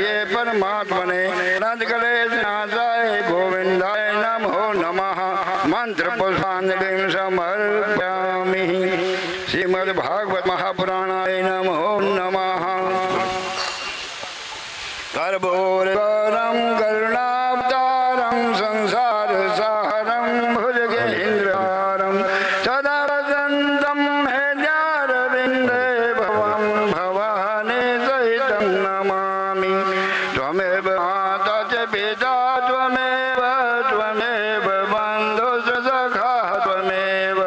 ये परमात्मने अनंत क्लेश नाशाय गोविंदाय नमो नमः। मंत्र पुष्पांजलिं समर्पयामि। श्रीमद्भागवत महापुराणाय नमो नमः। कर्पूरगौरं करुणावतारं संसार सारं भुजगेन्द्रहारं सदा वसन्तं हृदयारविन्दे भवं भवानी सहितं नमामि। त्वमेव माता च पिता त्वमेव त्वमेव बन्धुश्च सखा त्वमेव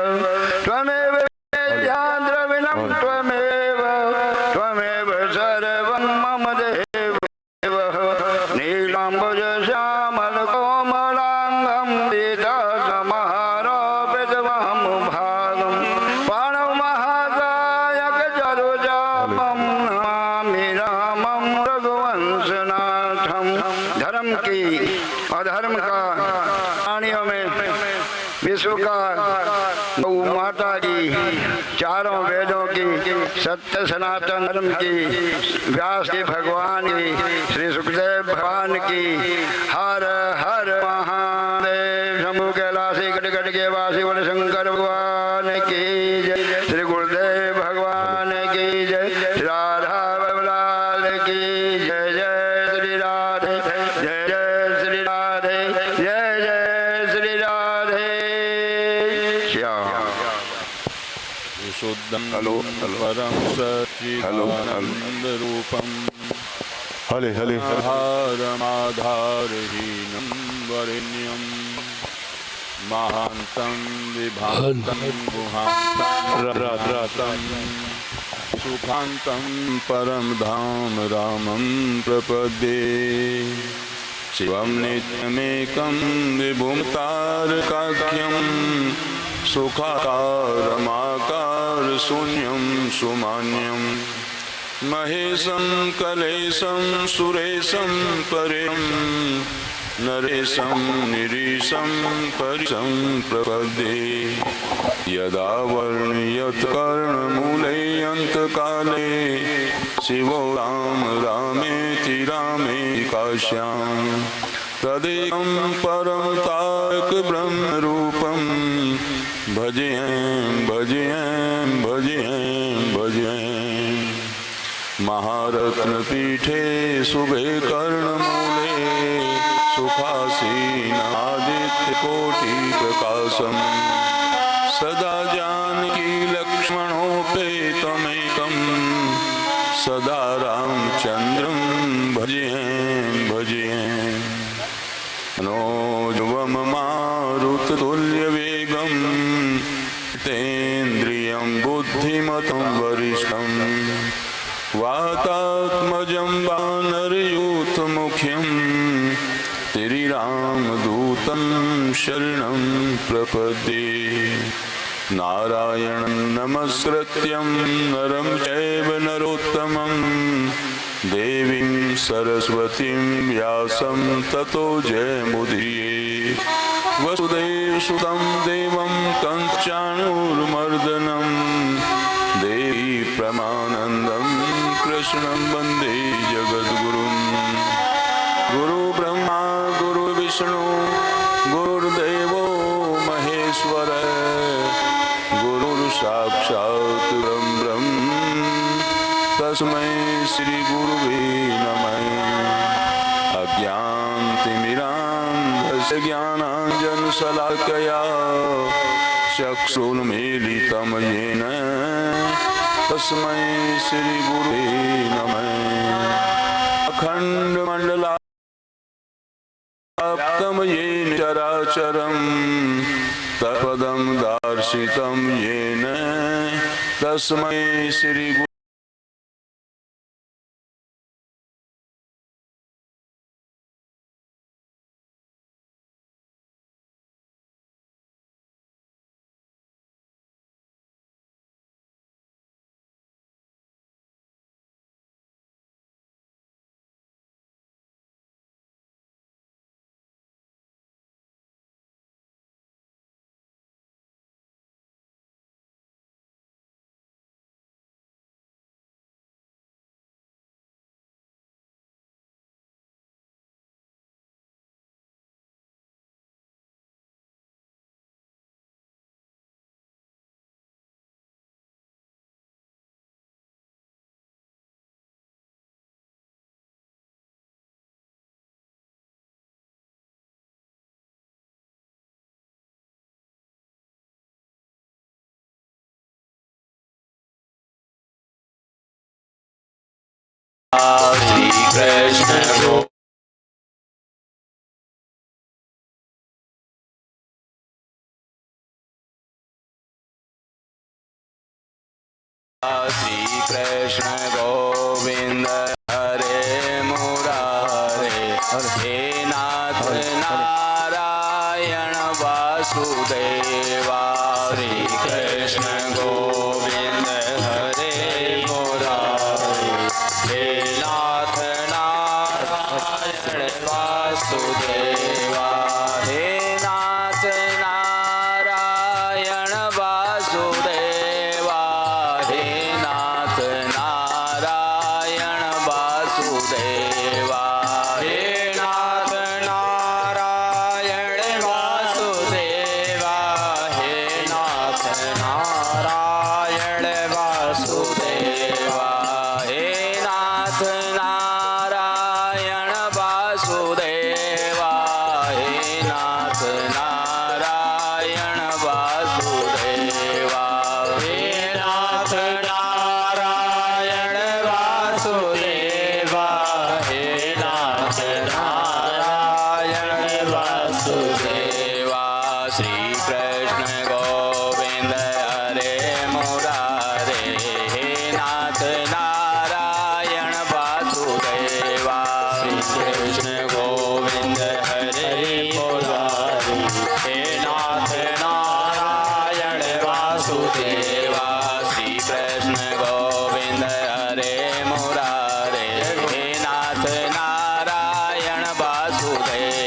त्वमेव विद्या द्रविणं त्वमेव त्वमेव सर्वं मम देव। नीलाम्बुजश्यामलकोमलाङ्गं पीतसमारोपितवामभागं पाणौ महासायकचरुचापं नमामि रामं रघुवंशनाथं। धर्म की अधर्म का प्राणियों में विश्व का गौ माता की चारों वेदों की सत्य सनातन धर्म की व्यास जी भगवान की श्री सुखदेव भगवान की हर हर महादेव। शंभु कैलाशी कटकट के वासी बल शंकर भगवान की जय। श्री गुरुदेव भगवान की जय। राधा बाबूलाल की जय। जय श्री राधे जय। जय श्री राधे जय। जय श्री राधे श्याम। शुद्धं परं सच्चिदानन्दरूपं आधारमाधारहीनं वरेण्यं महान्तं विभान्तं गुहान्तं सुखान्तं परं धाम रामं प्रपद्ये। शिवं नित्यमेकं विभुं तारकाख्यं सुखाकारमाकार शून्यं सुमान्यं महेशं कलेशं सुरेशं परिं नरेशं निरीशं परिशं प्रपद्ये। यदा वर्ण्यत् कर्णमूले अन्तकाले शिवो राम रामेति रामेति काश्यां तदेकं परं तारक ब्रह्मरूपं भजेयं भजेयं भजेयं भजेयं। महारत्नपीठे शुभे कर्णमूले सुखासीनादित्यकोटिप्रकाशं सदा जानकी लक्ष्मणोपेतमेकं सदा रामचन्द्रं भजेयं भजेयं। मनोजवं मारुततुल्यवेगं तेन्द्रियं बुद्धिमतं वरिष्ठं वातात्मजं वानरयूथमुख्यं श्रीरामदूतं शरणं प्रपद्ये। नारायणं नमस्कृत्यं नरं चैव नरोत्तमं देवीं सरस्वतीं व्यासं ततो जयमुदीरये। वसुदेवसुतं देवं कंसचाणूरमर्दनं देवी परमानन्दं कृष्णं वन्दे जगद्गुरुं। गुरुब्रह्मा गुरुविष्णु गुरुर्देवो महेश्वर गुरुर्साक्षात् परब्रह्म तस्मै श्री गुरुवे नमः। अज्ञानतिमिरान्धस्य ज्ञानाञ्जनशलाकया चक्षुर्मीलितं येन तस्मै श्री गुरुवे नमः। अखण्डमण्डलाप्तं येन चराचरं तत्पदं दर्शितं येन तस्मै श्री श्री कृष्ण गो श्री कृष्ण गोविंद हरे मुरारे हे नाथ नारायण वासुदेवा श्री कृष्ण गोविंद हरे मुरारे हे नाथ नारायण वासुदेवा हे नाथ नारायण वासुदेवा हे नाथ नारायण वासुदेवा हे नाथ नारायण वासुदेवा हे नाथ नारायण वासुदेवा हे नाथ नारायण वासुदेवा हे नाथ नारायण वासुदेवा हे नाथ नारायण वासुदेवा हे नाथ नारायण वासुदेवा श्री कृष्ण गोविंद हरे मुरारे हे नाथ नारायण वासुदेवा श्री कृष्ण गोविंद हरे मुरारे हे नाथ नारायण वासुदेवा श्री कृष्ण गोविंद हरे मुरारे हे नाथ नारायण वासुदेवा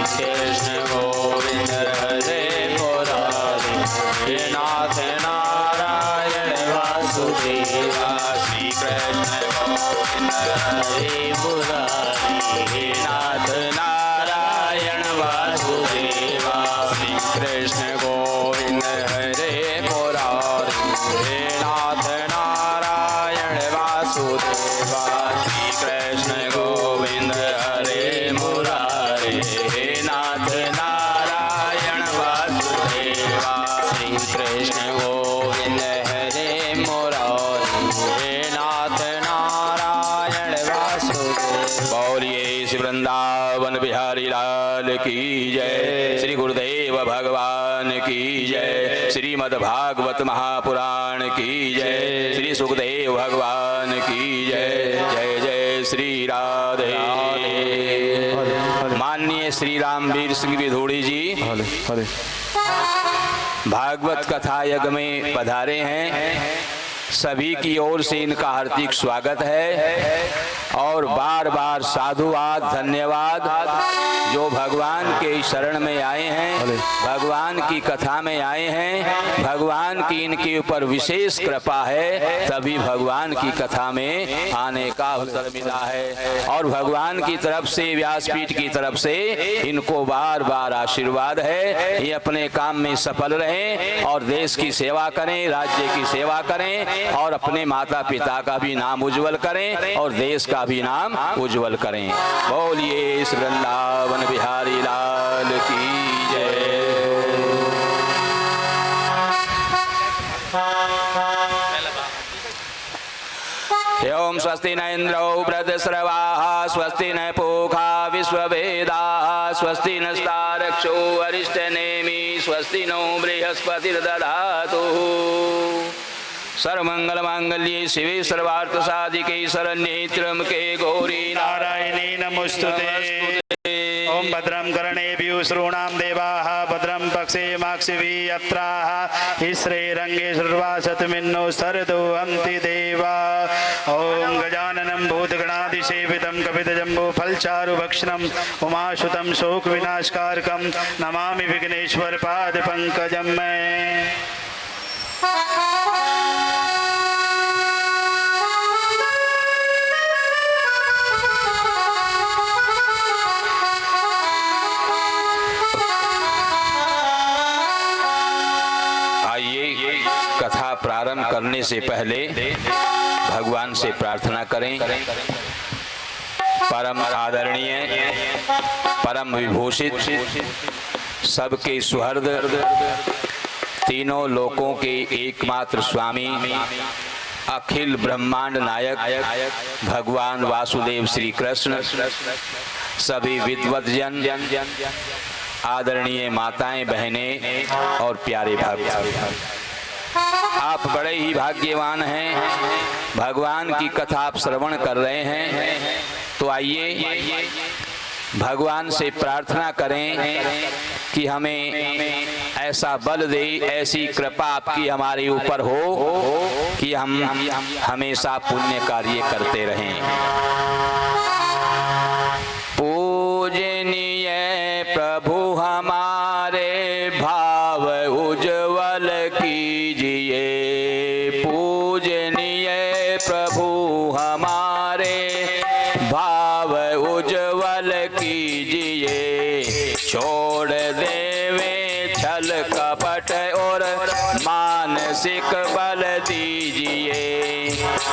श्री कृष्ण गोविंद हरे मुरारे हे नाथ नारायण वासुदेवा श्री कृष्ण गोविंद हरे मुरारे हे नाथ नारायण वासुदेवा श्री कृष्ण गोविंद हरे मुरारे हे नाथ नारायण वासुदेवा श्री कृष्ण गोविंद हरे मुरारे हे नाथ नारायण वासुदेवा श्री कृष्ण गोविंद हरे मुरारे हे नाथ नारायण वासुदेवा। बोलिए श्री वृंदावन बिहारी लाल की जय, श्री गुरुदेव भगवान की जय, श्रीमद् भागवत महापुराण की जय, श्री सुखदेव भगवान की जय। जय जय श्री राधे। माननीय श्री रामवीर सिंह विधोड़ी जी भागवत कथा यज्ञ में पधारे हैं। सभी की ओर से इनका हार्दिक स्वागत है और बार बार साधुवाद धन्यवाद। जो भगवान के शरण में आए हैं, भगवान की कथा में आए हैं, भगवान की इनके ऊपर विशेष कृपा है, तभी भगवान की कथा में आने का अवसर मिला है। और भगवान की तरफ से, व्यासपीठ की तरफ से इनको बार बार आशीर्वाद है, ये अपने काम में सफल रहें और देश की सेवा करें, राज्य की सेवा करें और अपने माता पिता का भी नाम उज्जवल करें और देश का भी नाम उज्जवल करें। बोलिए श्री वृंदावन बिहारी लाल की जय। ओम स्वस्ति न इंद्रो वृद्धश्रवाः स्वस्ति न पूषा विश्ववेदाः स्वस्ति नस्तारक्षो अरिष्टनेमि स्वस्ति नो बृहस्पतिर्दधातु। सर्वमंगल मांगल्ये शिवे सर्वार्थ साधिके शरण्ये त्र्यंबके गौरी नारायणी नमोस्तुते। ओम भद्रं कर्णेभ्यः शृणुयाम देवाः भद्रं पक्षेमाक्षिभिः यत्राः श्रीरंगे श्रुवासतमिन्नो सरदो अन्ति देवा। ओम गजाननं भूतगणाधिसेवितं कपितजम्बूफलचारुभक्षणं उमासुतं शोकविनाशकारकं नमामि विघ्नेश्वरपादपङ्कजं मे। कथा प्रारंभ करने से पहले भगवान से प्रार्थना करें। परम आदरणीय, परम विभूषित, सबके सुहृद, तीनों लोकों के एकमात्र स्वामी अखिल ब्रह्मांड नायक भगवान वासुदेव श्री कृष्ण, सभी विद्वत जन, आदरणीय माताएं, बहनें और प्यारे भक्त, आप बड़े ही भाग्यवान हैं। भगवान की कथा आप श्रवण कर रहे हैं, तो आइए भगवान से प्रार्थना करें कि हमें ऐसा बल दे, ऐसी कृपा आपकी हमारे ऊपर हो कि हम हमेशा पुण्य कार्य करते रहें। पूजनीय प्रभु हमारे भाव उज्जवल कीजिए, पूजनीय प्रभु हमारे भाव उज्जवल कीजिए, छोड़ देवे छल कपट और मानसिक बल दीजिए,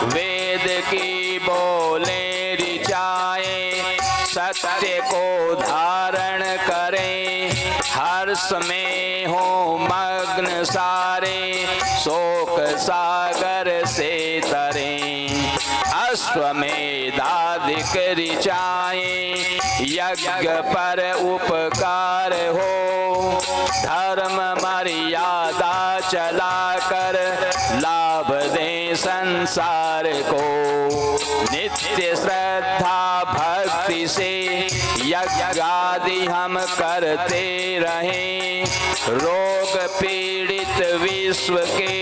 वेद की बोले ऋचाएं सत्य को धारण करें, हर्ष में हो मग्न सारे शोक सागर से तरें, अश्वमेधाधिक ऋचाएं यज्ञ पर उपकार हो, धर्म मर्यादा चलाकर लाभ दे संसार को, नित्य श्रद्धा भक्ति से यज्ञ आदि हम करते रहें, रोग पीड़ित विश्व के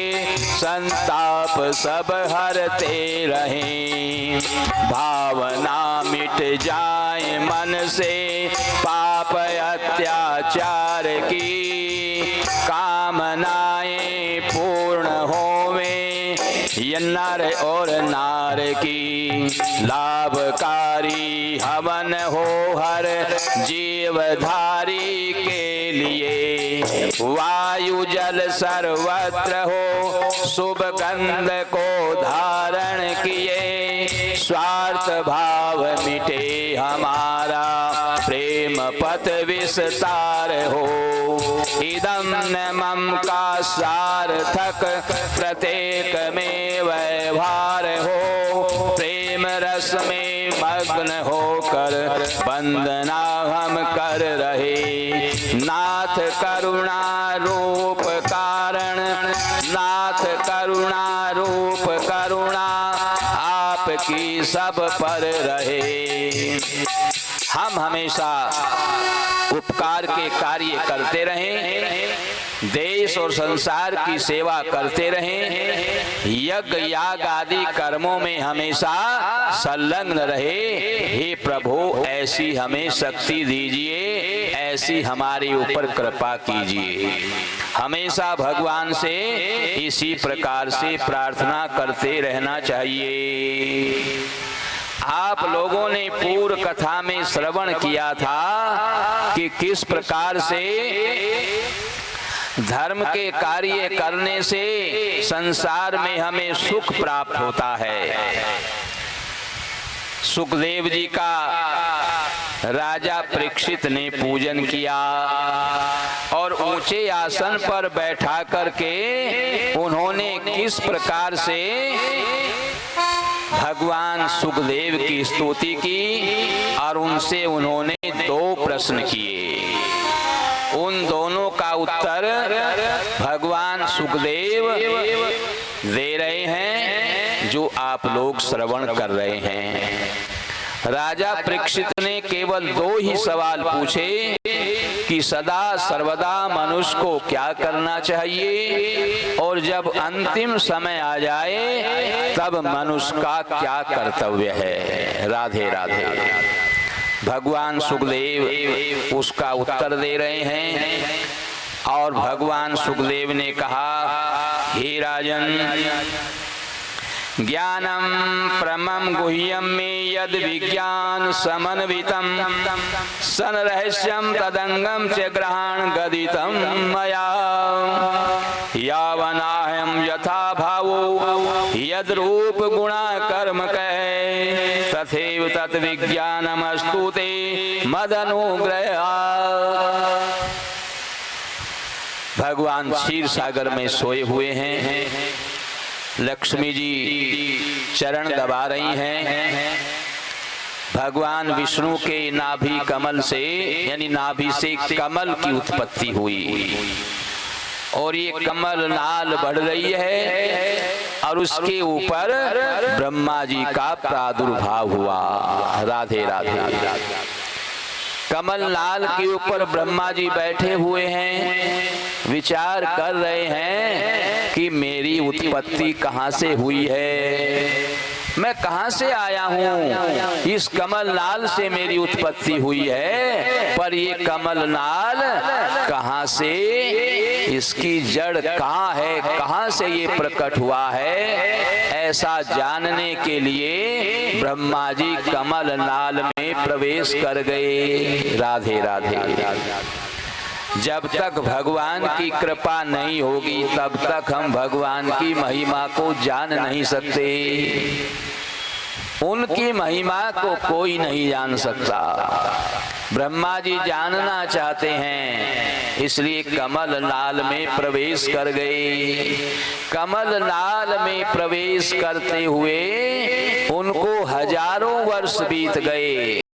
संताप सब हरते रहें, भावना मिट जाए मन से पाप अत्याचार की, कामनाएं पूर्ण होवें ये नर और नार की, लाभकारी हवन हो हर जीवधारी के लिए, वायु जल सर्वत्र हो शुभ गंध को धारण किए, स्वार्थ भाव मिटे हमारा प्रेम पथ विस्तार हो, इदम न मम का सार्थक प्रत्येक में व्यवहार हो, प्रेम रस में मग्न होकर वंदना हम कर रहे, नाथ करुणा रूप कारण, नाथ करुणा रूप करुणा आपकी सब पर रहे, हम हमेशा उपकार के कार्य करते रहें, देश और संसार की सेवा करते रहें, यज्ञ याग आदि कर्मों में हमेशा संलग्न रहे। हे प्रभु ऐसी हमें शक्ति दीजिए, ऐसी हमारे ऊपर कृपा कीजिए। हमेशा भगवान से इसी प्रकार से प्रार्थना करते रहना चाहिए। आप लोगों ने पूर्व कथा में श्रवण किया था कि किस प्रकार से धर्म के कार्य करने से संसार में हमें सुख प्राप्त होता है। सुखदेव जी का राजा परीक्षित ने पूजन किया और ऊंचे आसन पर बैठा करके उन्होंने किस प्रकार से भगवान सुखदेव की स्तुति की और उनसे उन्होंने दो प्रश्न किए। उन दोनों का उत्तर भगवान सुखदेव दे रहे हैं जो आप लोग श्रवण कर रहे हैं। राजा परीक्षित ने केवल दो ही सवाल पूछे कि सदा सर्वदा मनुष्य को क्या करना चाहिए और जब अंतिम समय आ जाए तब मनुष्य का क्या कर्तव्य है। राधे राधे। भगवान सुखदेव उसका उत्तर दे रहे हैं और भगवान सुखदेव ने कहा, हे राजन, ज्ञानम परमं गुह्यम में यद विज्ञान समन्वितम सन रहस्यम तदंगम च ग्रहण गदितम मया यावनाहम यथा भावो यद रूप गुणा कर्म कहे तथैव तत् विज्ञानमस्तु ते मदनुग्रह। भगवान क्षीर सागर में सोए हुए हैं लक्ष्मी जी चरण दबा रही हैं। भगवान विष्णु के नाभि कमल से यानी नाभि से कमल की उत्पत्ति हुई और ये कमल नाल बढ़ रही है और उसके ऊपर ब्रह्मा जी का प्रादुर्भाव हुआ। राधे राधे। कमल नाल के ऊपर ब्रह्मा जी बैठे हुए हैं, विचार कर रहे हैं कि मेरी उत्पत्ति कहाँ से हुई है, मैं कहाँ से आया हूँ। इस कमल नाल से मेरी उत्पत्ति हुई है, पर ये कमल नाल कहाँ से, इसकी जड़ कहाँ है, कहाँ से ये प्रकट हुआ है, ऐसा जानने के लिए ब्रह्मा जी कमल नाल में प्रवेश कर गए। राधे राधे। जब तक भगवान की कृपा नहीं होगी तब तक हम भगवान की महिमा को जान नहीं सकते। उनकी महिमा को कोई नहीं जान सकता। ब्रह्मा जी जानना चाहते हैं, इसलिए कमल नाल में प्रवेश कर गए। कमल नाल में प्रवेश करते हुए उनको हजारों वर्ष बीत गए।